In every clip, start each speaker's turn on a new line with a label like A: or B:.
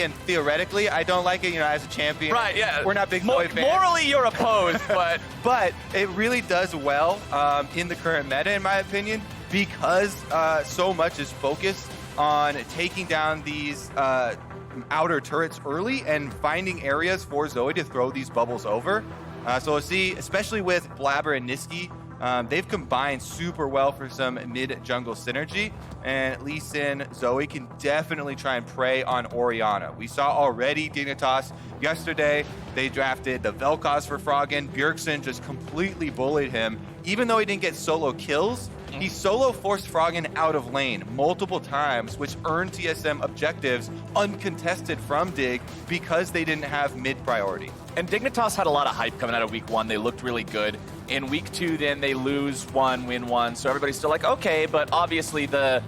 A: And theoretically, I don't like it, as a champion.
B: Right, yeah.
A: We're not big Zoe fans.
B: Morally, you're opposed, but...
A: But it really does well in the current meta, in my opinion, because so much is focused on taking down these outer turrets early and finding areas for Zoe to throw these bubbles over. So we'll see, especially with Blaber and Nisqy, they've combined super well for some mid-jungle synergy, and Lee Sin, Zoe can definitely try and prey on Orianna. We saw already Dignitas yesterday, they drafted the Vel'Koz for Froggen. Bjergsen just completely bullied him. Even though he didn't get solo kills, he solo forced Froggen out of lane multiple times, which earned TSM objectives uncontested from Dig because they didn't have mid priority.
B: And Dignitas had a lot of hype coming out of week 1. They looked really good. In week 2, then they lose 1, win 1. So everybody's still like, okay, but obviously the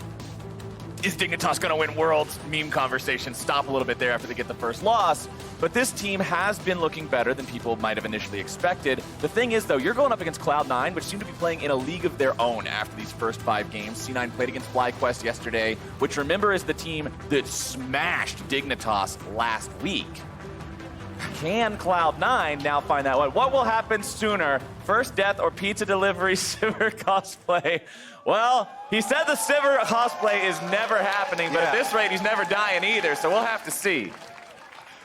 B: is Dignitas going to win Worlds meme conversation stop a little bit there after they get the first loss. But this team has been looking better than people might have initially expected. The thing is, though, you're going up against Cloud9, which seem to be playing in a league of their own after these first 5 games. C9 played against FlyQuest yesterday, which, remember, is the team that smashed Dignitas last week. Can Cloud9 now find that one? What will happen sooner? First death or pizza delivery Sivir cosplay? Well, he said the Sivir cosplay is never happening, but at this rate, he's never dying either, so we'll have to see.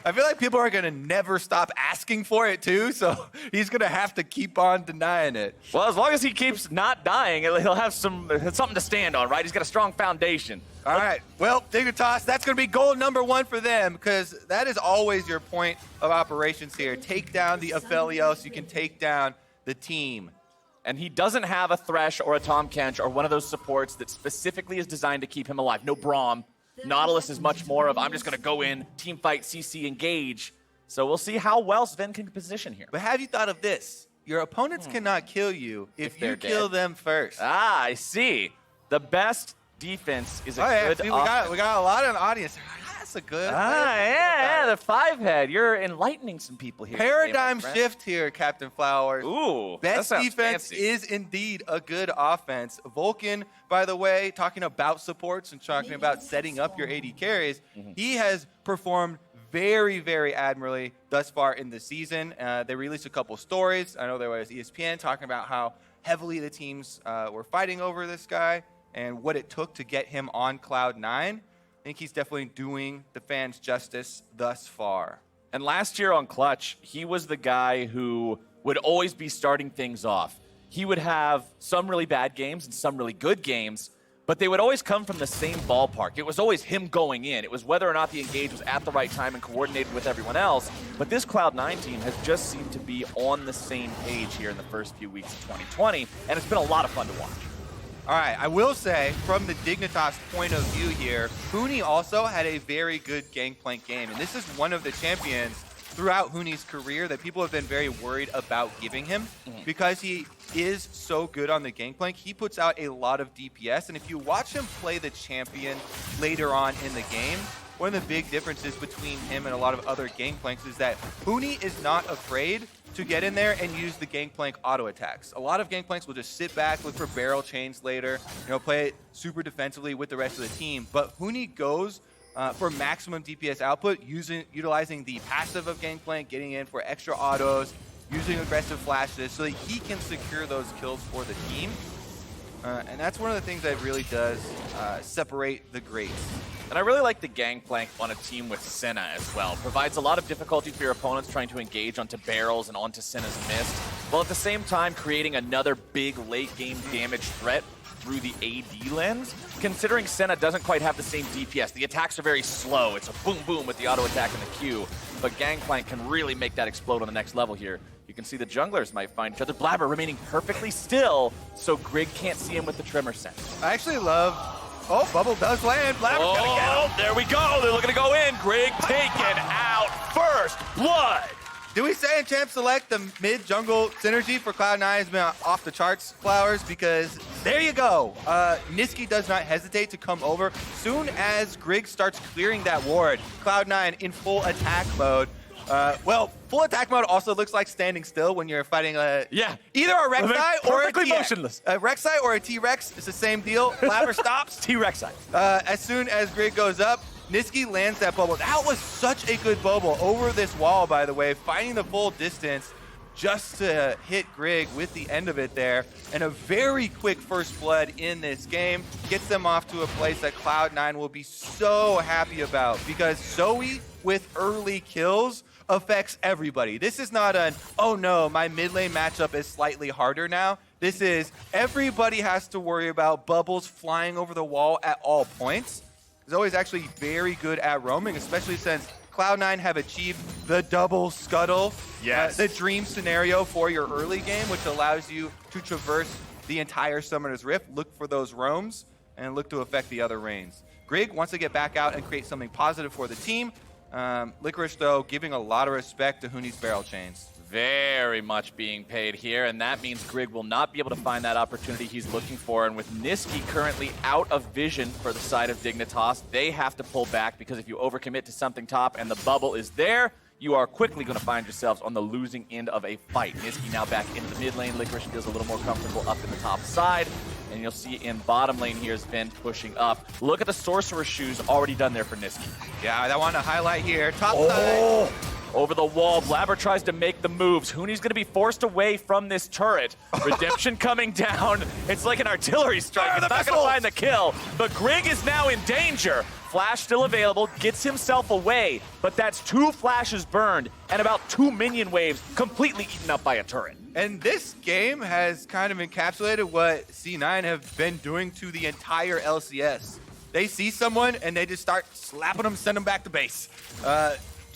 A: I feel like people are going to never stop asking for it, too, so he's going to have to keep on denying it.
B: Well, as long as he keeps not dying, he'll have something to stand on, right? He's got a strong foundation.
A: All right. Well, Dignitas, that's going to be goal number 1 for them, because that is always your point of operations here. Take down the Aphelios, you can take down the team.
B: And he doesn't have a Thresh or a Tahm Kench or one of those supports that specifically is designed to keep him alive. No Braum. Nautilus is much more of, I'm just going to go in, team fight, CC, engage. So we'll see how well Zven can position here.
A: But have you thought of this? Your opponents cannot kill you if you kill them first.
B: Ah, I see. The best defense is a good
A: we got a lot of the audience. That's a good.
B: The 5-head. You're enlightening some people here.
A: Paradigm shift here, Captain Flowers.
B: Ooh,
A: best defense is indeed a good offense. Vulcan, by the way, talking about supports and talking about setting up your AD carries, he has performed very, very admirably thus far in the season. They released a couple stories. I know there was ESPN talking about how heavily the teams were fighting over this guy and what it took to get him on Cloud9. I think he's definitely doing the fans justice thus far.
B: And last year on Clutch, he was the guy who would always be starting things off. He would have some really bad games and some really good games, but they would always come from the same ballpark. It was always him going in. It was whether or not the engage was at the right time and coordinated with everyone else. But this Cloud9 team has just seemed to be on the same page here in the first few weeks of 2020, and it's been a lot of fun to watch.
A: All right, I will say, from the Dignitas point of view here, Huni also had a very good Gangplank game, and this is one of the champions throughout Huni's career that people have been very worried about giving him because he is so good on the Gangplank. He puts out a lot of DPS, and if you watch him play the champion later on in the game, one of the big differences between him and a lot of other Gangplanks is that Huni is not afraid to get in there and use the Gangplank auto attacks. A lot of Gangplanks will just sit back, look for barrel chains later, play it super defensively with the rest of the team. But Huni goes for maximum DPS output, utilizing the passive of Gangplank, getting in for extra autos, using aggressive flashes so that he can secure those kills for the team. And that's one of the things that really does separate the greats.
B: And I really like the Gangplank on a team with Senna as well. Provides a lot of difficulty for your opponents trying to engage onto barrels and onto Senna's mist, while at the same time creating another big late game damage threat through the AD lens. Considering Senna doesn't quite have the same DPS, the attacks are very slow. It's a boom boom with the auto attack and the Q, but Gangplank can really make that explode on the next level here. You can see the junglers might find each other. Blaber remaining perfectly still, so Grig can't see him with the Tremor sense.
A: I actually love... Oh, bubble does land. Blaber's gonna get him.
B: There we go. They're looking to go in. Grig taken out first blood.
A: Do we say in Champ Select the mid-jungle synergy for Cloud9 has been off the charts, Flowers? Because there you go. Nisqy does not hesitate to come over. Soon as Grig starts clearing that ward, Cloud9 in full attack mode. Well, full attack mode also looks like standing still when you're fighting either a Rek'Sai or a
B: motionless.
A: A Rek'Sai or a T-Rex. It's the same deal. Blaber stops.
B: T-Rek'Sai.
A: As soon as Grig goes up, Nisqy lands that bubble. That was such a good bubble over this wall, by the way, finding the full distance just to hit Grig with the end of it there. And a very quick first blood in this game gets them off to a place that Cloud9 will be so happy about, because Zoe with early kills affects everybody. This is not an, oh no, my mid lane matchup is slightly harder now. This is everybody has to worry about bubbles flying over the wall at all points. Zoe's actually very good at roaming, especially since Cloud9 have achieved the double scuttle, the dream scenario for your early game, which allows you to traverse the entire Summoner's Rift, look for those roams, and look to affect the other lanes. Grig wants to get back out and create something positive for the team. Licorice, though, giving a lot of respect to Huni's barrel chains.
B: Very much being paid here, and that means Grig will not be able to find that opportunity he's looking for. And with Nisqy currently out of vision for the side of Dignitas, they have to pull back, because if you overcommit to something top and the bubble is there, you are quickly going to find yourselves on the losing end of a fight. Nisqy now back into the mid lane. Licorice feels a little more comfortable up in the top side. And you'll see in bottom lane here, Zven pushing up. Look at the Sorcerer shoes already done there for Nisqy.
A: Yeah, I want to highlight here. Top side.
B: Over the wall, Blaber tries to make the moves. Huni's going to be forced away from this turret. Redemption coming down. It's like an artillery strike. It's not going to find the kill, but Grig is now in danger. Flash still available, gets himself away, but that's 2 flashes burned and about 2 minion waves completely eaten up by a turret.
A: And this game has kind of encapsulated what C9 have been doing to the entire LCS. They see someone and they just start slapping them, send them back to base.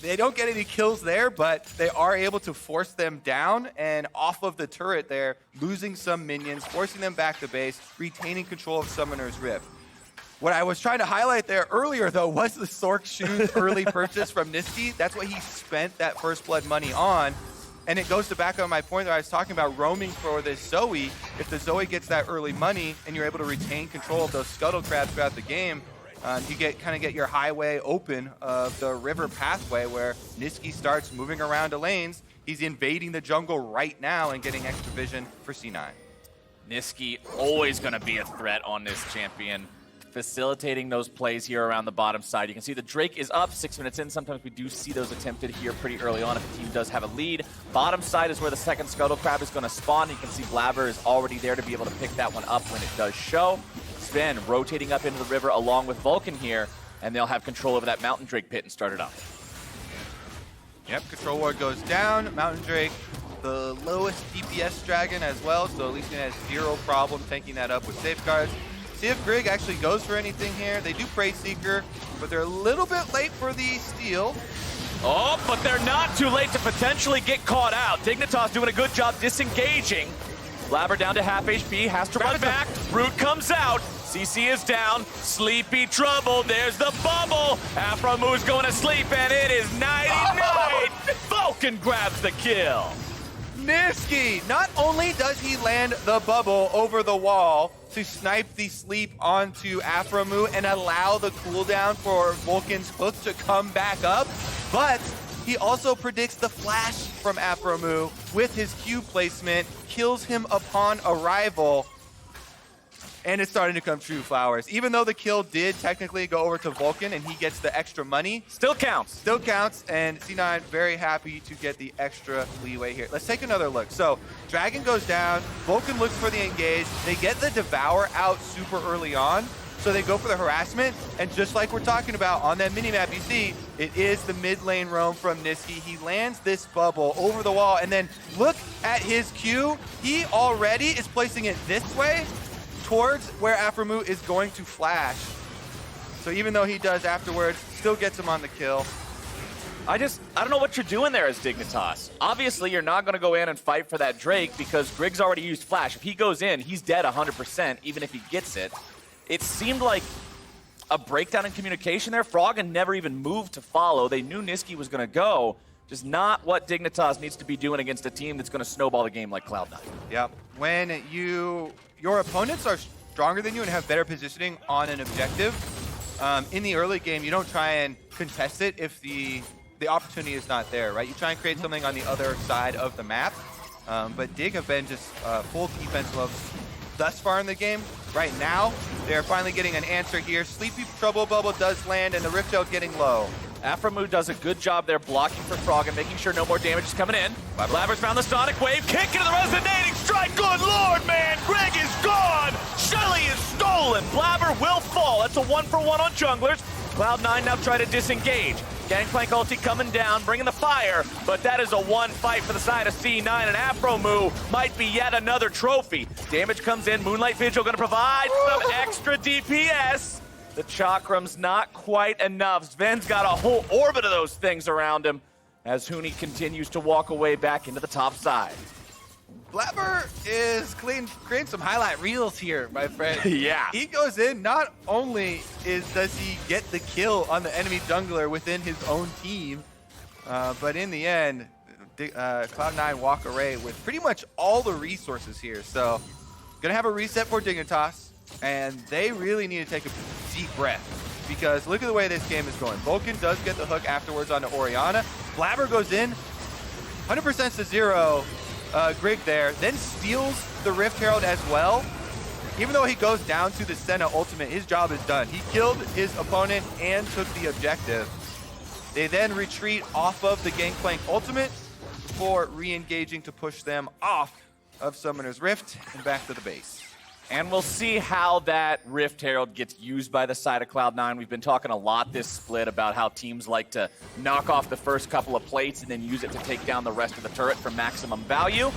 A: They don't get any kills there, but they are able to force them down and off of the turret there, losing some minions, forcing them back to base, retaining control of Summoner's Rift. What I was trying to highlight there earlier, though, was the Sorc shoes early purchase from Nisqy. That's what he spent that first blood money on. And it goes to back on my point that I was talking about roaming for this Zoe. If the Zoe gets that early money and you're able to retain control of those scuttle crabs throughout the game, you kind of get your highway open of the river pathway where Nisqy starts moving around the lanes. He's invading the jungle right now and getting extra vision for C9.
B: Nisqy always going to be a threat on this champion, facilitating those plays here around the bottom side. You can see the Drake is up 6 minutes in. Sometimes we do see those attempted here pretty early on if the team does have a lead. Bottom side is where the second Scuttle Crab is going to spawn. You can see Blaber is already there to be able to pick that one up when it does show. Zven rotating up into the river along with Vulcan here, and they'll have control over that Mountain Drake pit and start it up.
A: Yep, Control Ward goes down. Mountain Drake, the lowest DPS dragon as well, so at least he has 0 problem tanking that up with safeguards. See if Grig actually goes for anything here. They do Prey Seeker, but they're a little bit late for the steal.
B: Oh, but they're not too late to potentially get caught out. Dignitas doing a good job disengaging. Blaber down to half HP, has to run back. Brute comes out. CC is down. Sleepy trouble. There's the bubble. Aphromoo going to sleep, and it is nighty-night. Vulcan grabs the kill.
A: Nisqy, not only does he land the bubble over the wall to snipe the sleep onto Aphromoo and allow the cooldown for Vulcan's hook to come back up, but he also predicts the flash from Aphromoo with his Q placement, kills him upon arrival, and it's starting to come true, Flowers. Even though the kill did technically go over to Vulcan and he gets the extra money.
B: Still counts.
A: Still counts, and C9 very happy to get the extra leeway here. Let's take another look. So, Dragon goes down, Vulcan looks for the engage, they get the Devour out super early on, so they go for the harassment, and just like we're talking about on that minimap, you see, it is the mid lane roam from Nisqy. He lands this bubble over the wall, and then look at his Q. He already is placing it this way, towards where Aphromoo is going to flash. So even though he does afterwards, still gets him on the kill.
B: I don't know what you're doing there as Dignitas. Obviously, you're not going to go in and fight for that Drake because Grig's already used flash. If he goes in, he's dead 100%, even if he gets it. It seemed like a breakdown in communication there. Froggen never even moved to follow. They knew Nisqy was going to go. Just not what Dignitas needs to be doing against a team that's going to snowball the game like Cloud9.
A: Yep. When your opponents are stronger than you and have better positioning on an objective, in the early game, you don't try and contest it if the opportunity is not there, right? You try and create something on the other side of the map. But Dig have been just full defense moves thus far in the game. Right now, they're finally getting an answer here. Sleepy Trouble Bubble does land, and the Rift Herald getting low.
B: Aphromoo does a good job there blocking for Froggen, making sure no more damage is coming in. Blaber's found the Sonic Wave, kick into the resonating strike. Good lord, man! Grig is gone! Shelly is stolen! Blaber will fall. That's a 1-for-1 on junglers. Cloud9 now try to disengage. Gangplank ulti coming down, bringing the fire, but that is a one fight for the side of C9, and Aphromoo might be yet another trophy. Damage comes in, Moonlight Vigil gonna provide some extra DPS. The Chakram's not quite enough. Zven's got a whole orbit of those things around him as Huni continues to walk away back into the top side.
A: Blaber is creating some highlight reels here, my friend.
B: Yeah.
A: He goes in, not only does he get the kill on the enemy jungler within his own team, but in the end, Cloud9 walk away with pretty much all the resources here. So, gonna have a reset for Dignitas, and they really need to take a deep breath because look at the way this game is going. Vulcan does get the hook afterwards onto Orianna. Blaber goes in, 100% to 0. Grig there, then steals the Rift Herald as well. Even though he goes down to the Senna ultimate, his job is done. He killed his opponent and took the objective. They then retreat off of the Gangplank ultimate before re-engaging to push them off of Summoner's Rift and back to the base.
B: And we'll see how that Rift Herald gets used by the side of Cloud9. We've been talking a lot this split about how teams like to knock off the first couple of plates and then use it to take down the rest of the turret for maximum value.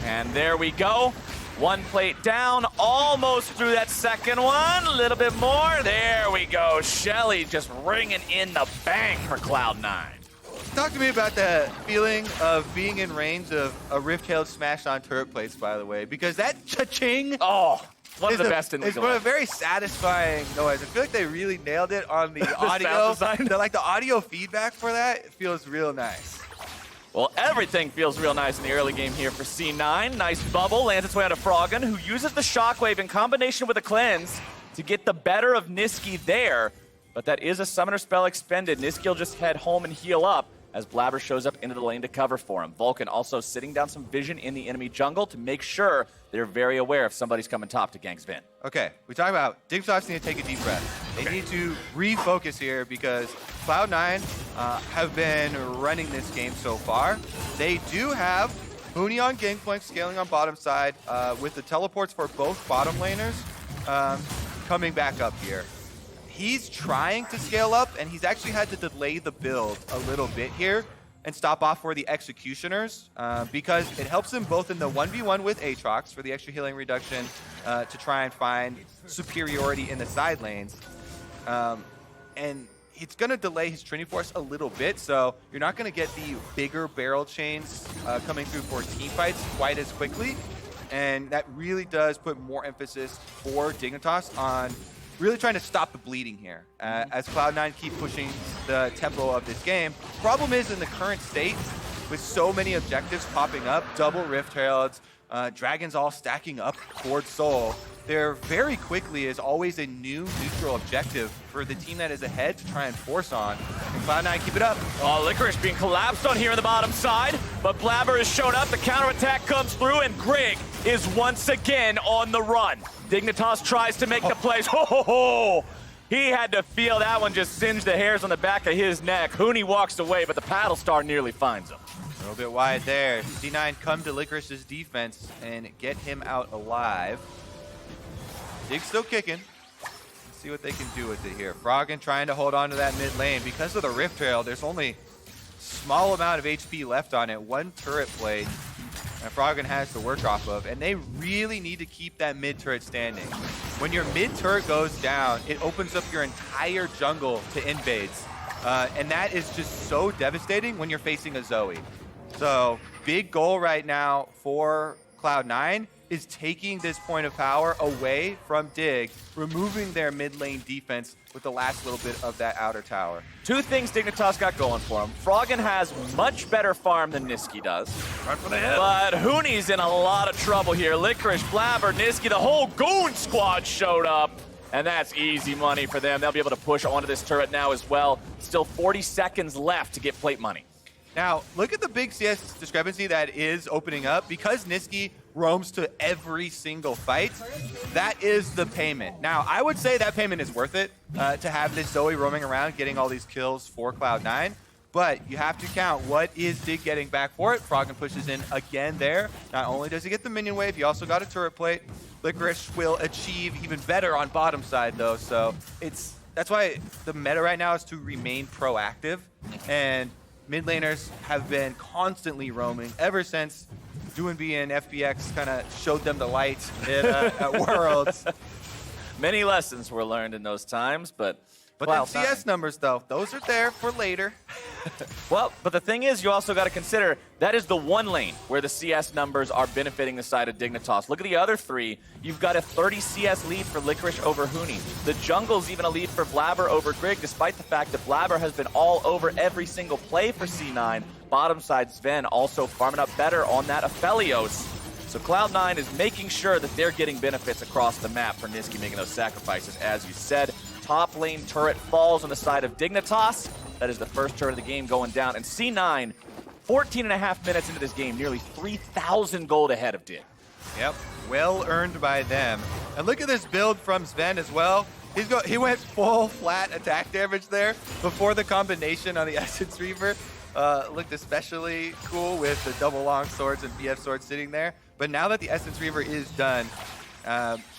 B: And there we go. One plate down, almost through that second one. A little bit more. There we go. Shelly just ringing in the bank for Cloud9.
A: Talk to me about the feeling of being in range of a Rift Herald smashed on turret plates, by the way, because that cha-ching
B: one of the best in the
A: It's a very satisfying noise. I feel like they really nailed it on the audio. The audio feedback for that feels real nice.
B: Well, everything feels real nice in the early game here for C9. Nice bubble, lands its way onto Froggen, who uses the Shockwave in combination with a cleanse to get the better of Nisqy there. But that is a summoner spell expended. Nisqy will just head home and heal up as Blaber shows up into the lane to cover for him. Vulcan also sitting down some vision in the enemy jungle to make sure they're very aware if somebody's coming top to gank Zven.
A: Okay, we talk about Dignitas need to take a deep breath. They need to refocus here because Cloud9 have been running this game so far. They do have Huni on Gangplank scaling on bottom side with the teleports for both bottom laners coming back up here. He's trying to scale up, and he's actually had to delay the build a little bit here and stop off for the Executioners because it helps him both in the 1v1 with Aatrox for the extra healing reduction to try and find superiority in the side lanes. And it's going to delay his Trinity Force a little bit, so you're not going to get the bigger barrel chains coming through for team fights quite as quickly. And that really does put more emphasis for Dignitas on really trying to stop the bleeding here as Cloud9 keep pushing the tempo of this game. Problem is, in the current state, with so many objectives popping up, double Rift Heralds, dragons all stacking up towards Soul, there very quickly is always a new neutral objective for the team that is ahead to try and force on. And Cloud9 keep it up.
B: Oh, Licorice being collapsed on here on the bottom side, but Blaber has shown up, the counterattack comes through, and Grig is once again on the run. Dignitas tries to make the plays. Ho, ho, ho! He had to feel that one just singe the hairs on the back of his neck. Huni walks away, but the Paddle Star nearly finds him.
A: A little bit wide there. C9 come to Licorice's defense and get him out alive. Dig's still kicking. Let's see what they can do with it here. Froggen trying to hold on to that mid lane. Because of the Rift Trail, there's only a small amount of HP left on it. One turret plate that Froggen has to work off of. And they really need to keep that mid turret standing. When your mid turret goes down, it opens up your entire jungle to invades. And that is just so devastating when you're facing a Zoe. So big goal right now for Cloud9 is taking this point of power away from Dig, removing their mid lane defense with the last little bit of that outer tower.
B: Two things Dignitas got going for him. Froggen has much better farm than Nisqy does.
A: Right for the hip.
B: But Huni's in a lot of trouble here. Licorice, Blaber, Nisqy, the whole goon squad showed up. And that's easy money for them. They'll be able to push onto this turret now as well. Still 40 seconds left to get plate money.
A: Now, look at the big CS discrepancy that is opening up. Because Nisqy roams to every single fight, that is the payment. Now, I would say that payment is worth it to have this Zoe roaming around, getting all these kills for Cloud9. But you have to count what is Dig getting back for it. Froggen pushes in again there. Not only does he get the minion wave, he also got a turret plate. Licorice will achieve even better on bottom side though, so that's why the meta right now is to remain proactive. And mid laners have been constantly roaming ever since DoinB and FPX kind of showed them the light at Worlds.
B: Many lessons were learned in those times, but
A: the CS numbers, though, those are there for later.
B: Well, but the thing is, you also got to consider that is the one lane where the CS numbers are benefiting the side of Dignitas. Look at the other three. You've got a 30 CS lead for Licorice over Huni. The jungle's even a lead for Blaber over Grig, despite the fact that Blaber has been all over every single play for C9. Bottom side, Zven also farming up better on that Aphelios. So Cloud9 is making sure that they're getting benefits across the map for Nisqy making those sacrifices, as you said. Top lane turret falls on the side of Dignitas. That is the first turret of the game going down. And C9, 14.5 minutes into this game, nearly 3,000 gold ahead of Dig.
A: Yep, well earned by them. And look at this build from Zven as well. He went full flat attack damage there before the combination on the Essence Reaver. Looked especially cool with the double long swords and BF swords sitting there. But now that the Essence Reaver is done,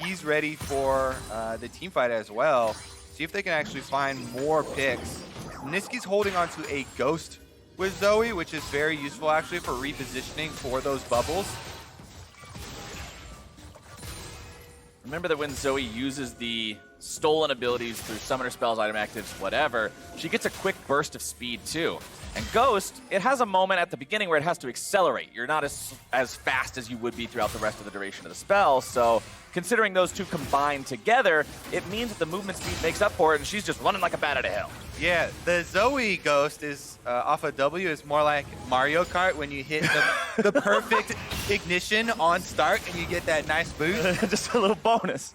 A: he's ready for the team fight as well. See if they can actually find more picks. Nisqy's holding on to a Ghost with Zoe, which is very useful actually for repositioning for those bubbles.
B: Remember that when Zoe uses the stolen abilities through summoner spells, item actives, whatever, she gets a quick burst of speed too. And Ghost, it has a moment at the beginning where it has to accelerate. You're not as fast as you would be throughout the rest of the duration of the spell, so considering those two combined together, it means that the movement speed makes up for it, and she's just running like a bat out of hell.
A: Yeah, the Zoe Ghost is off of W is more like Mario Kart when you hit the perfect ignition on start and you get that nice boost.
B: Just a little bonus.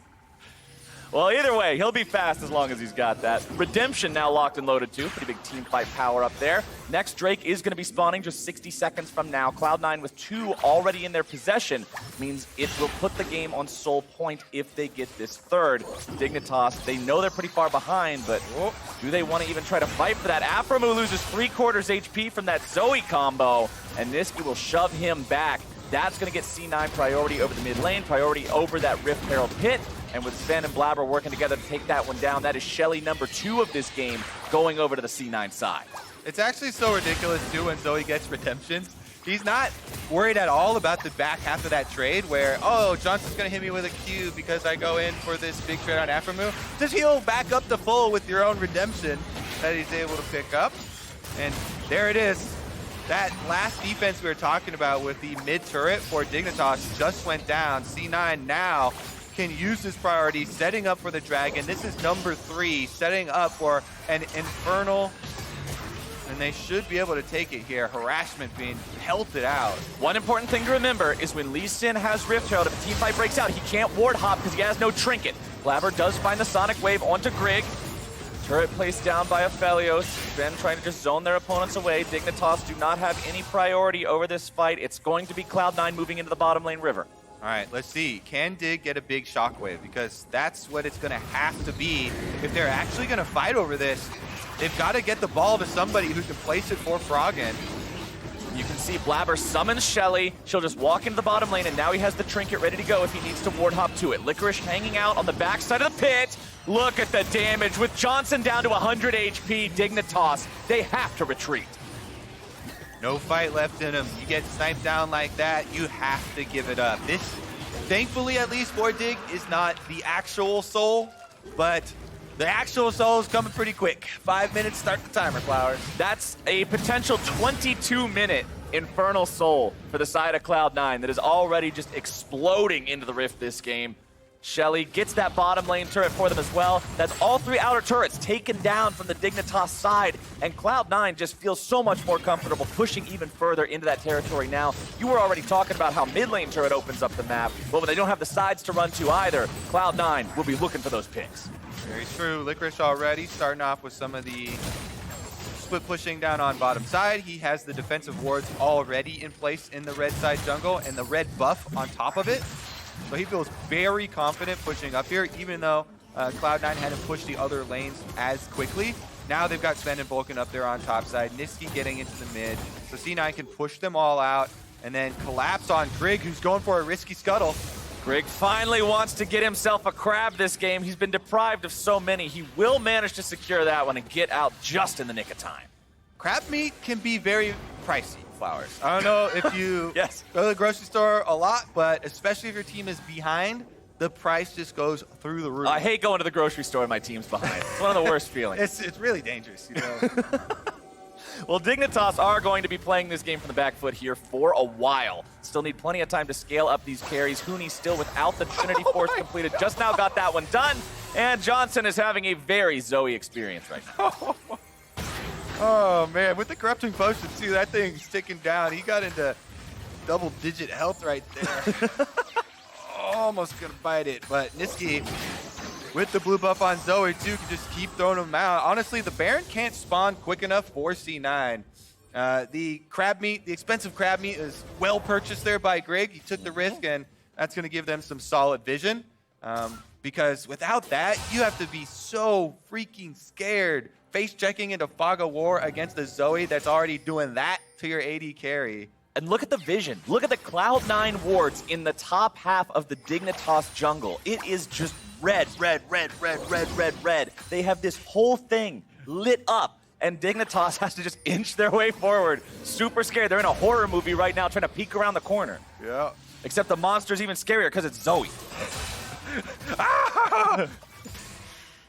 B: Well, either way, he'll be fast as long as he's got that. Redemption now locked and loaded too. Pretty big team fight power up there. Next Drake is going to be spawning just 60 seconds from now. Cloud9 with 2 already in their possession means it will put the game on sole point if they get this third. Dignitas, they know they're pretty far behind, but do they want to even try to fight for that? Aphromoo loses 3/4 HP from that Zoe combo, and Nisqy will shove him back. That's going to get C9 priority over the mid lane, priority over that Rift Herald pit. And with Zven and Blaber working together to take that one down, that is Shelly number 2 of this game going over to the C9 side.
A: It's actually so ridiculous too when Zoe gets redemptions. He's not worried at all about the back half of that trade where, oh, Johnsun's going to hit me with a Q because I go in for this big trade on Aphromoo. Just heal back up to full with your own redemption that he's able to pick up. And there it is. That last defense we were talking about with the mid turret for Dignitas just went down. C9 now can use this priority, setting up for the Dragon. This is number 3, setting up for an Infernal, and they should be able to take it here. Harassment being pelted out.
B: One important thing to remember is when Lee Sin has Rift Herald, if a team fight breaks out, he can't ward hop because he has no trinket. Blaber does find the Sonic Wave onto Grig. Turret placed down by Aphelios. Zven trying to just zone their opponents away. Dignitas do not have any priority over this fight. It's going to be Cloud9 moving into the bottom lane river.
A: All right, let's see. Can Dig get a big shockwave? Because that's what it's going to have to be if they're actually going to fight over this. They've got to get the ball to somebody who can place it for Froggen.
B: You can see Blaber summons Shelly. She'll just walk into the bottom lane, and now he has the trinket ready to go if he needs to ward hop to it. Licorice hanging out on the backside of the pit. Look at the damage. With Johnsun down to 100 HP, Dignitas, they have to retreat.
A: No fight left in him. You get sniped down like that, you have to give it up. This, thankfully at least for Dig, is not the actual soul, but the actual soul is coming pretty quick. 5 minutes, start the timer, Flowers.
B: That's a potential 22-minute Infernal Soul for the side of Cloud9 that is already just exploding into the Rift this game. Shelly gets that bottom lane turret for them as well. That's all 3 outer turrets taken down from the Dignitas side, and Cloud9 just feels so much more comfortable pushing even further into that territory now. You were already talking about how mid lane turret opens up the map, but when they don't have the sides to run to either, Cloud9 will be looking for those picks.
A: Very true. Licorice already starting off with some of the split pushing down on bottom side. He has the defensive wards already in place in the red side jungle and the red buff on top of it. So he feels very confident pushing up here, even though Cloud9 hadn't pushed the other lanes as quickly. Now they've got Zven and Vulcan up there on top side. Nisqy getting into the mid. So C9 can push them all out and then collapse on Grig, who's going for a risky scuttle.
B: Grig finally wants to get himself a crab this game. He's been deprived of so many. He will manage to secure that one and get out just in the nick of time.
A: Crab meat can be very pricey, Flowers. I don't know if you
B: Yes.
A: go to the grocery store a lot, but especially if your team is behind, the price just goes through the roof.
B: I hate going to the grocery store and my team's behind. It's one of the worst feelings.
A: It's really dangerous, you know.
B: Well, Dignitas are going to be playing this game from the back foot here for a while. Still need plenty of time to scale up these carries. Huni still without the Trinity Force completed. Just now got that one done. And Johnsun is having a very Zoe experience right now.
A: Oh, man. With the Corrupting Potion, too, that thing's ticking down. He got into double-digit health right there. Almost going to bite it, but Nisqy, with the blue buff on Zoe, too, can just keep throwing them out. Honestly, the Baron can't spawn quick enough for C9. The crab meat, the expensive crab meat is well purchased there by Grig. He took the risk, and that's going to give them some solid vision. Because without that, you have to be so freaking scared face checking into Fog of War against the Zoe that's already doing that to your AD carry.
B: And look at the vision. Look at the Cloud9 wards in the top half of the Dignitas jungle. It is just red, red, red, red, red, red, red. They have this whole thing lit up, and Dignitas has to just inch their way forward. Super scared. They're in a horror movie right now trying to peek around the corner.
A: Yeah.
B: Except the monster's even scarier because it's Zoe.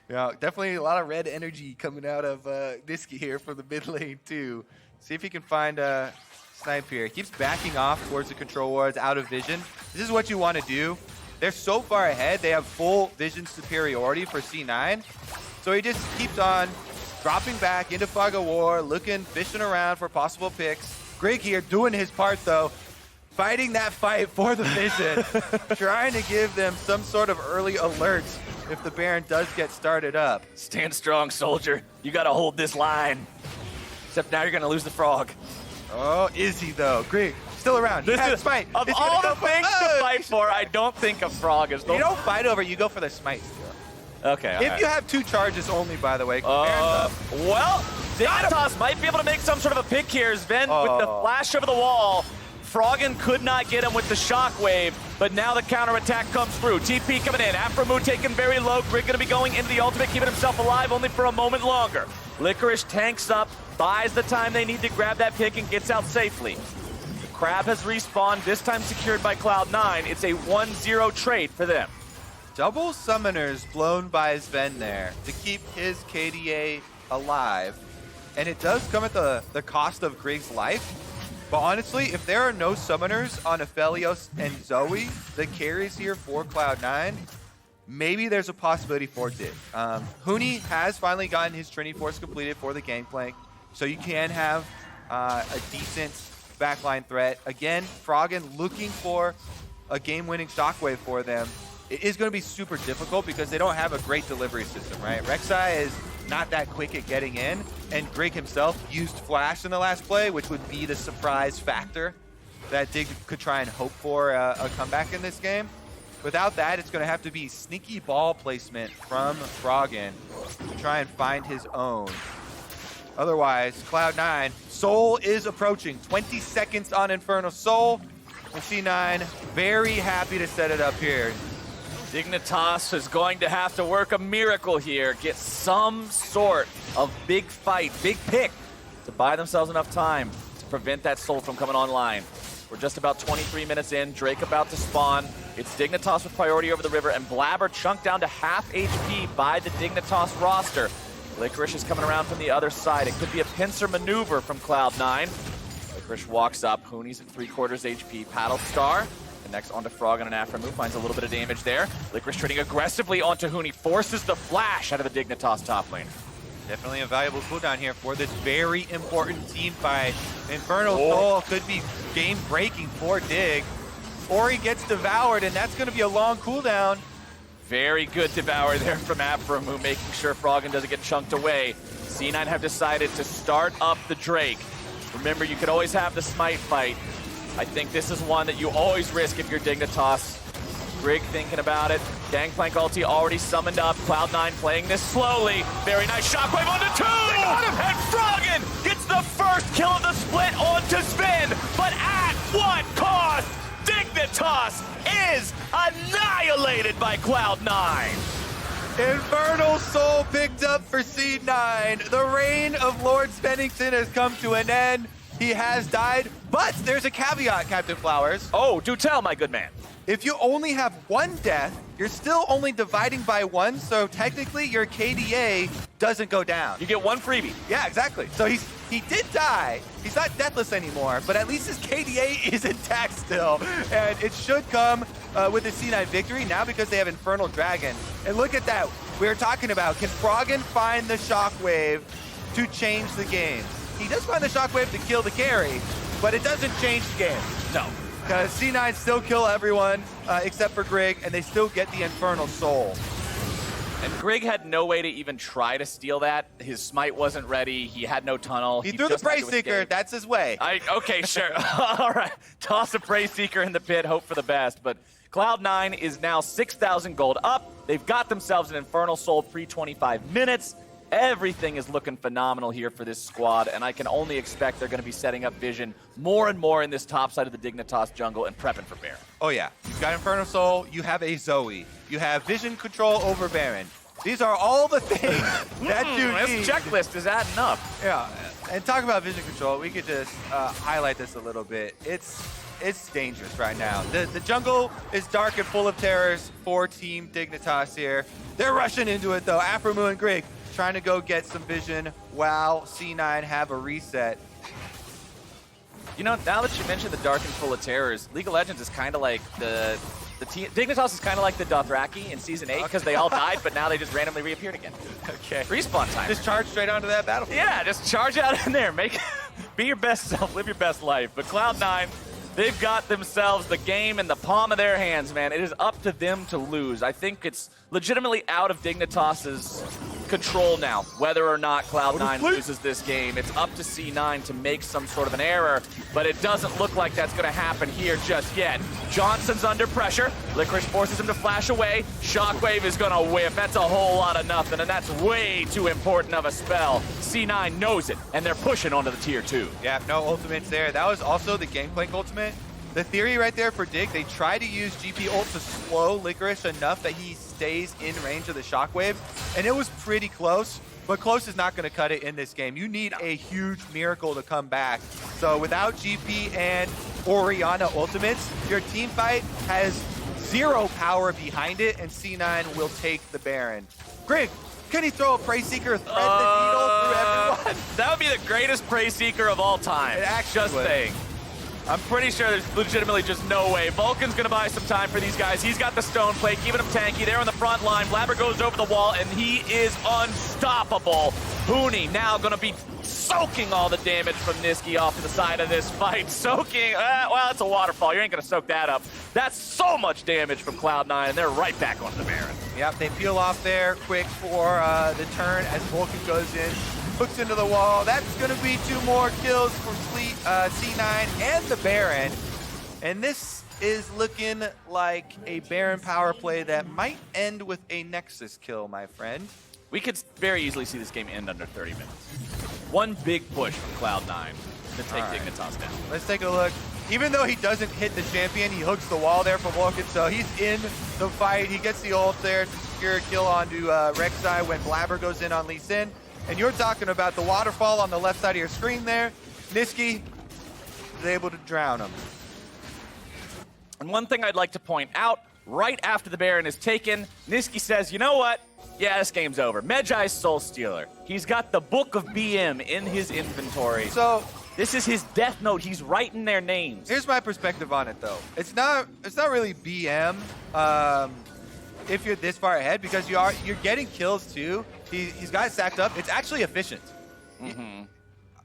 A: Yeah, definitely a lot of red energy coming out of Nisqy here from the mid lane, too. See if he can find a snipe here. He keeps backing off towards the control wards, out of vision. This is what you want to do. They're so far ahead. They have full vision superiority for C9. So he just keeps on dropping back into Fog of War, looking, fishing around for possible picks. Grig here doing his part, though. Fighting that fight for the vision. Trying to give them some sort of early alerts if the Baron does get started up.
B: Stand strong, soldier. You got to hold this line. Except now you're going to lose the frog.
A: Oh, is he, though? Grig, still around.
B: This is,
A: smite.
B: Of
A: He's
B: all
A: gonna
B: the
A: go
B: things
A: for,
B: to fight for, I don't think a frog is the...
A: You don't fight over, you go for the smite.
B: Okay,
A: If you have 2 charges only, by the way.
B: well, Dignitas might be able to make some sort of a pick here. Zven with the flash over the wall. Froggen could not get him with the shockwave, but now the counterattack comes through. TP coming in. Aphromoo taken very low. Grig going to be going into the ultimate, keeping himself alive only for a moment longer. Licorice tanks up, buys the time they need to grab that pick, and gets out safely. The Crab has respawned, this time secured by Cloud9. It's a 1-0 trade for them.
A: Double summoners blown by Zven there to keep his KDA alive. And it does come at the cost of Grig's life. But honestly, if there are no summoners on Aphelios and Zoe, the carries here for Cloud9, maybe there's a possibility for Dig. Huni has finally gotten his Trinity Force completed for the Gangplank, so you can have a decent backline threat. Again, Froggen looking for a game-winning shockwave for them. It is going to be super difficult because they don't have a great delivery system, right? Rek'Sai is not that quick at getting in, and Grig himself used Flash in the last play, which would be the surprise factor that Dig could try and hope for a comeback in this game. Without that, it's going to have to be sneaky ball placement from Froggen to try and find his own. Otherwise, Cloud9, Soul is approaching. 20 seconds on Infernal Soul. And C9 very happy to set it up here.
B: Dignitas is going to have to work a miracle here, get some sort of big fight, big pick to buy themselves enough time to prevent that soul from coming online. We're just about 23 minutes in, Drake about to spawn. It's Dignitas with priority over the river, and Blaber chunked down to half HP by the Dignitas roster. Licorice is coming around from the other side. It could be a pincer maneuver from Cloud9. Licorice walks up, Huni's at 3/4 HP, Paddle Star. Next onto Froggen and Aphromoo, finds a little bit of damage there. Licorice trading aggressively onto Huni, forces the flash out of the Dignitas top lane.
A: Definitely a valuable cooldown here for this very important team fight. Infernal Soul could be game-breaking for Dig. Or he gets devoured, and that's going to be a long cooldown.
B: Very good devour there from Aphromoo, making sure Froggen doesn't get chunked away. C9 have decided to start up the Drake. Remember, you could always have the smite fight. I think this is one that you always risk if you're Dignitas. Grig thinking about it. Gangplank ulti already summoned up. Cloud9 playing this slowly. Very nice shockwave onto 2! And Froggen gets the first kill of the split onto Zven. But at what cost? Dignitas is annihilated by Cloud9.
A: Infernal Soul picked up for C9. The reign of Lord Spennington has come to an end. He has died, but there's a caveat, Captain Flowers.
B: Oh, do tell, my good man.
A: If you only have one death, you're still only dividing by 1, so technically your KDA doesn't go down.
B: You get 1 freebie.
A: Yeah, exactly. So he did die. He's not deathless anymore, but at least his KDA is intact still. And it should come with the C9 victory now because they have Infernal Dragon. And look at that. We were talking about, can Froggen find the Shockwave to change the game? He does find the Shockwave to kill the carry, but it doesn't change the game.
B: No.
A: Because C9 still kill everyone except for Grig, and they still get the Infernal Soul.
B: And Grig had no way to even try to steal that. His smite wasn't ready. He had no tunnel.
A: He threw the Prey Seeker. That's his way.
B: Okay, sure. All right. Toss a Prey Seeker in the pit. Hope for the best. But Cloud9 is now 6,000 gold up. They've got themselves an Infernal Soul pre-25 minutes. Everything is looking phenomenal here for this squad, and I can only expect they're going to be setting up Vision more and more in this top side of the Dignitas jungle and prepping for Baron.
A: Oh yeah, you've got Infernal Soul, you have a Zoe, you have Vision control over Baron. These are all the things that you need.
B: This checklist is adding up.
A: Yeah, and talk about Vision control, we could just highlight this a little bit. It's dangerous right now. The jungle is dark and full of terrors for Team Dignitas here. They're rushing into it though, Aphromoo and Grig trying to go get some vision while C9 have a reset.
B: You know, now that you mentioned the dark and full of terrors, League of Legends is kind of like the team. Dignitas is kind of like the Dothraki in Season 8 because they all died, but now they just randomly reappeared again.
A: Okay.
B: Respawn time.
A: Just charge straight onto that battlefield.
B: Yeah, just charge out in there. Be your best self, live your best life. But Cloud9, they've got themselves the game in the palm of their hands, man. It is up to them to lose. I think it's legitimately out of Dignitas's control now, whether or not Cloud9 loses this game. It's up to C9 to make some sort of an error, but it doesn't look like that's going to happen here just yet. Johnsun's under pressure. Licorice forces him to flash away. Shockwave is going to whiff. That's a whole lot of nothing, and that's way too important of a spell. C9 knows it, and they're pushing onto the tier 2.
A: Yeah, no ultimates there. That was also the Gangplank ultimate. The theory right there for Dig, they try to use GP ult to slow Licorice enough that he stays in range of the Shockwave, and it was pretty close, but close is not going to cut it in this game. You need a huge miracle to come back. So without GP and Orianna ultimates, your team fight has 0 power behind it, and C9 will take the Baron. Grig, can he throw a Prey Seeker, thread the needle through everyone?
B: That would be the greatest Prey Seeker of all time.
A: It actually
B: just
A: would.
B: saying. I'm pretty sure there's legitimately just no way. Vulcan's going to buy some time for these guys. He's got the stone plate, keeping him tanky. They're on the front line. Blaber goes over the wall, and he is unstoppable. Huni now going to be soaking all the damage from Nisqy off to the side of this fight. Soaking, well, it's a waterfall. You ain't going to soak that up. That's so much damage from Cloud9, and they're right back onto the Baron.
A: Yep, they peel off there quick for the turn as Vulcan goes in. Hooks into the wall. That's going to be 2 more kills for C9 and the Baron. And this is looking like a Baron power play that might end with a Nexus kill, my friend.
B: We could very easily see this game end under 30 minutes. One big push from Cloud9 to take Dignitas down.
A: Let's take a look. Even though he doesn't hit the champion, he hooks the wall there for Vulcan, so he's in the fight. He gets the ult there to secure a kill onto Rek'Sai when Blaber goes in on Lee Sin. And you're talking about the waterfall on the left side of your screen there. Nisqy is able to drown him.
B: And one thing I'd like to point out, right after the Baron is taken, Nisqy says, you know what? Yeah, this game's over. Medjai's Soul Stealer. He's got the Book of BM in his inventory.
A: So
B: this is his death note. He's writing their names.
A: here's my perspective on it, though. It's not really BM if you're this far ahead, because you're getting kills too. He's got it stacked up. It's actually efficient.
B: Mm-hmm.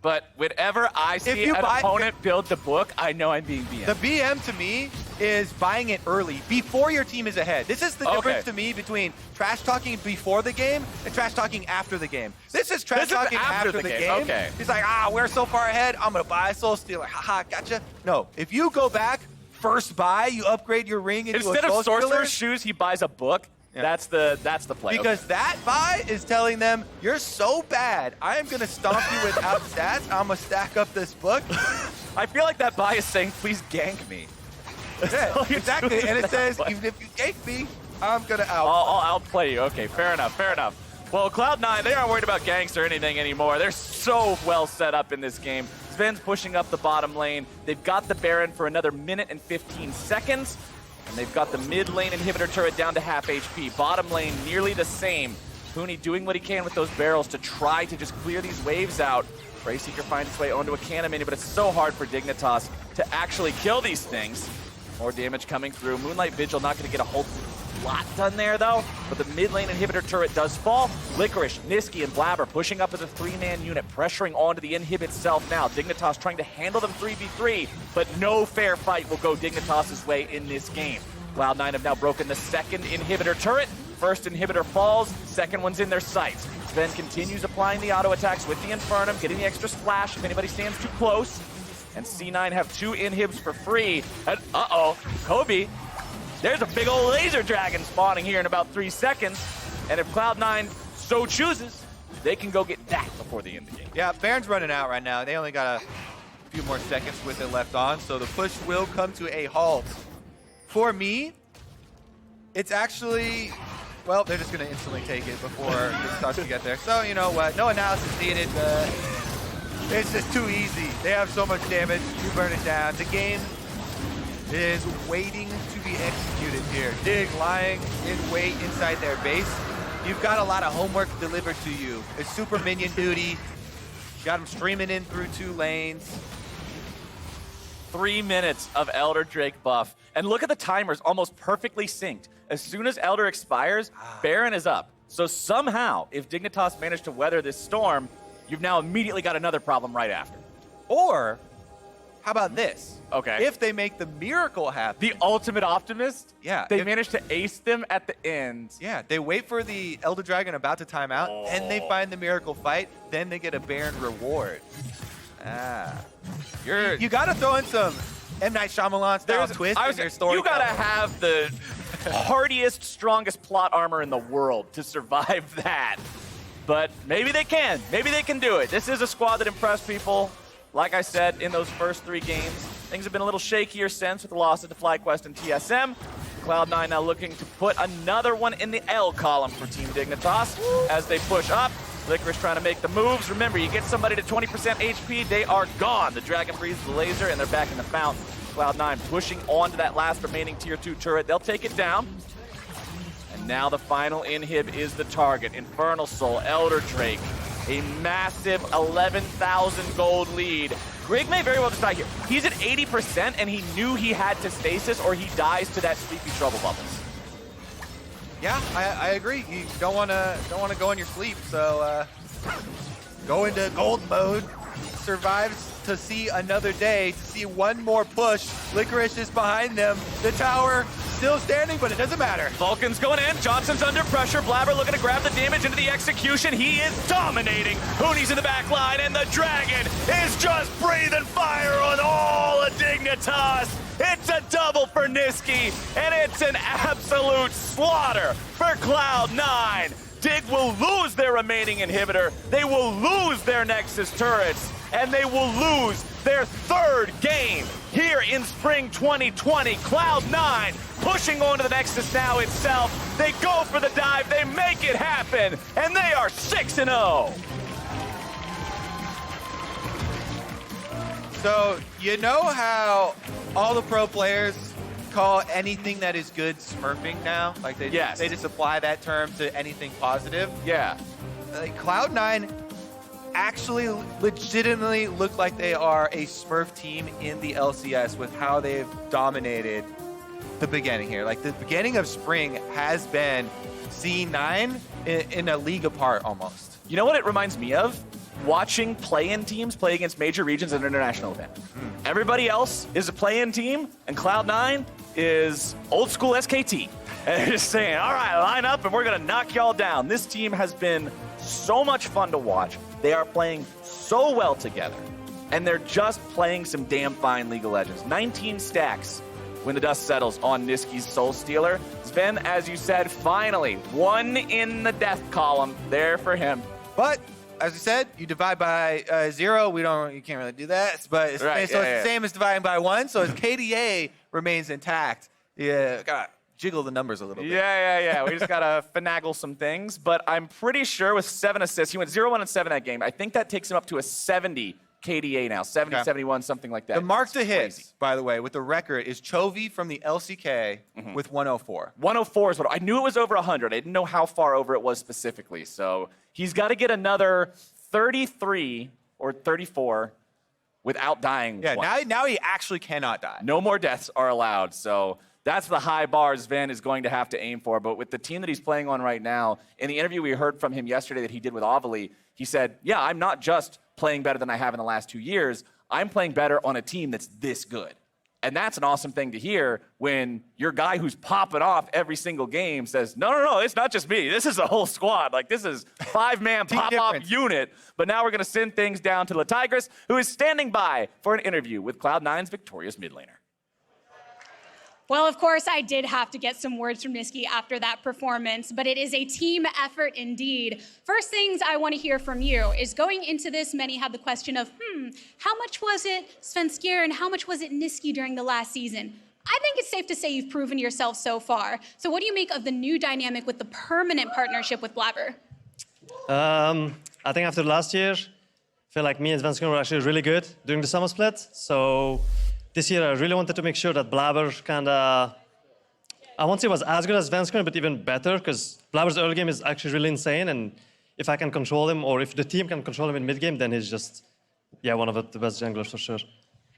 B: But whenever I see an opponent build the book, I know I'm being BM.
A: The BM to me is buying it early, before your team is ahead. This is the difference to me between trash talking before the game and trash talking after the game. This is trash talking after the game.
B: Okay.
A: He's like, we're so far ahead, I'm gonna buy a Soul Stealer. Haha, gotcha. No, if you go back, first buy, you upgrade your ring into
B: Instead
A: a Soul
B: of Sorcerer's
A: Stealer.
B: Shoes, he buys a book. Yeah. That's the play.
A: Because that buy is telling them, you're so bad, I am gonna stomp you without stats, I'm gonna stack up this book.
B: I feel like that buy is saying, please gank me.
A: Yeah, exactly, and it says, even if you gank me, I'm gonna
B: I'll outplay you. Okay, fair enough, fair enough. Well, Cloud9, they aren't worried about ganks or anything anymore. They're so well set up in this game. Zven's pushing up the bottom lane. They've got the Baron for another minute and 15 seconds. And they've got the mid lane inhibitor turret down to half HP. Bottom lane nearly the same. Huni doing what he can with those barrels to try to just clear these waves out. Preyseeker finds its way onto a cannon mini, but it's so hard for Dignitas to actually kill these things. More damage coming through. Moonlight Vigil not going to get a whole lot done there, though. But the mid lane inhibitor turret does fall. Licorice, Nisqy, and Blaber pushing up as a 3-man unit, pressuring onto the inhib itself now. Dignitas trying to handle them 3v3, but no fair fight will go Dignitas' way in this game. Cloud9 have now broken the second inhibitor turret. First inhibitor falls, second one's in their sights. Zven continues applying the auto attacks with the Infernal, getting the extra splash if anybody stands too close. And C9 have 2 inhibs for free. And Kobe, there's a big old laser dragon spawning here in about 3 seconds. And if Cloud9 so chooses, they can go get that before the end of the game.
A: Yeah, Baron's running out right now. They only got a few more seconds with it left on, so the push will come to a halt. For me, it's actually, well, they're just going to instantly take it before it starts to get there. So, you know what? No analysis needed. It's just too easy. They have so much damage. You burn it down. The game is waiting to be executed here. Dig lying in wait inside their base. You've got a lot of homework delivered to you. It's super minion duty. Got them streaming in through 2 lanes.
B: 3 minutes of Elder Drake buff. And look at the timers, almost perfectly synced. As soon as Elder expires, Baron is up. So somehow, if Dignitas managed to weather this storm, you've now immediately got another problem right after.
A: Or, how about this?
B: Okay.
A: If they make the miracle happen.
B: The ultimate optimist?
A: Yeah.
B: They managed to ace them at the end.
A: Yeah, they wait for the Elder Dragon about to time out, and they find the miracle fight, then they get a Baron reward. You gotta throw in some M. Night Shyamalan style twist in your story.
B: You gotta have the hardiest, strongest plot armor in the world to survive that. But maybe they can. Maybe they can do it. This is a squad that impressed people. Like I said, in those first 3 games, things have been a little shakier since with the loss of the FlyQuest and TSM. Cloud9 now looking to put another one in the L column for Team Dignitas as they push up. Licorice trying to make the moves. Remember, you get somebody to 20% HP, they are gone. The Dragon breathes the laser, and they're back in the fountain. Cloud9 pushing onto that last remaining Tier 2 turret. They'll take it down. And now the final inhib is the target. Infernal Soul, Elder Drake. A massive 11,000 gold lead. Grig may very well just die here. He's at 80%, and he knew he had to stasis, or he dies to that Sleepy Trouble Bubbles.
A: Yeah, I agree. You don't want to go in your sleep, so go into gold mode. Survives to see another day, to see one more push. Licorice is behind them. The tower still standing, but it doesn't matter.
B: Vulcan's going in. Johnsun's under pressure. Blaber looking to grab the damage into the execution. He is dominating. Huni's in the back line, and the Dragon is just breathing fire on all of Dignitas. It's a double for Nisqy, and it's an absolute slaughter for Cloud9. Dig will lose their remaining inhibitor. They will lose their Nexus turrets, and they will lose their 3rd game here in spring 2020. Cloud9 pushing onto the Nexus now itself. They go for the dive, they make it happen, and they are 6-0.
A: So, you know how all the pro players call anything that is good smurfing now? Like they just apply that term to anything positive?
B: Yeah.
A: Like Cloud9 actually legitimately look like they are a smurf team in the LCS with how they've dominated the beginning here. Like the beginning of spring has been C9 in a league apart almost.
B: You know what it reminds me of? Watching play-in teams play against major regions at an international event. Everybody else is a play-in team, and Cloud9 is old school SKT. And they're just saying, all right, line up and we're going to knock y'all down. This team has been so much fun to watch. They are playing so well together. And they're just playing some damn fine League of Legends. 19 stacks when the dust settles on Nisqy's Soul Stealer. Zven, as you said, finally, one in the death column there for him.
A: But as you said, you divide by 0. You can't really do that. But it's,
B: Right,
A: so it's the same as dividing by 1. So his KDA remains intact. Yeah, gotta jiggle the numbers a little bit.
B: Yeah. We just gotta finagle some things. But I'm pretty sure with 7 assists, he went 0-1 and 7 that game. I think that takes him up to a 70 KDA now, 70, 71, something like that.
A: The mark to hit,
B: crazy.
A: by the way, with the record is Chovy from the LCK with 104.
B: 104 is what I knew it was over 100. I didn't know how far over it was specifically. So he's got to get another 33 or 34 without dying.
A: Yeah,
B: once.
A: now he actually cannot die.
B: No more deaths are allowed. So that's the high bar Zven is going to have to aim for. But with the team that he's playing on right now, in the interview we heard from him yesterday that he did with Aphelios, he said, yeah, I'm not just playing better than I have in the last 2 years. I'm playing better on a team that's this good. And that's an awesome thing to hear when your guy who's popping off every single game says, no, it's not just me. This is a whole squad. Like, this is 5-man pop-off unit. But now we're going to send things down to Licorice, who is standing by for an interview with Cloud9's victorious mid laner.
C: Well, of course, I did have to get some words from Nisqy after that performance, but it is a team effort indeed. First things I want to hear from you is going into this, many had the question of, how much was it Svenskir and how much was it Nisqy during the last season? I think it's safe to say you've proven yourself so far. So what do you make of the new dynamic with the permanent partnership with Blaber?
D: I think after last year, I feel like me and Svenskir were actually really good during the summer split. So this year, I really wanted to make sure that Blaber I won't say was as good as Svenskir, but even better, because Blaber's early game is actually really insane, and if I can control him, or if the team can control him in mid game, then he's just, one of the best junglers for sure.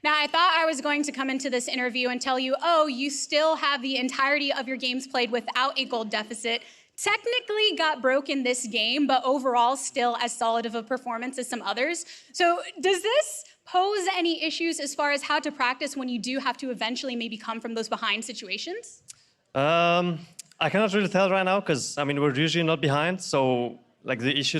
C: Now, I thought I was going to come into this interview and tell you, oh, you still have the entirety of your games played without a gold deficit. Technically got broken this game, but overall still as solid of a performance as some others. So does this pose any issues as far as how to practice when you do have to eventually maybe come from those behind situations?
D: I cannot really tell right now, because, we're usually not behind, so, the issue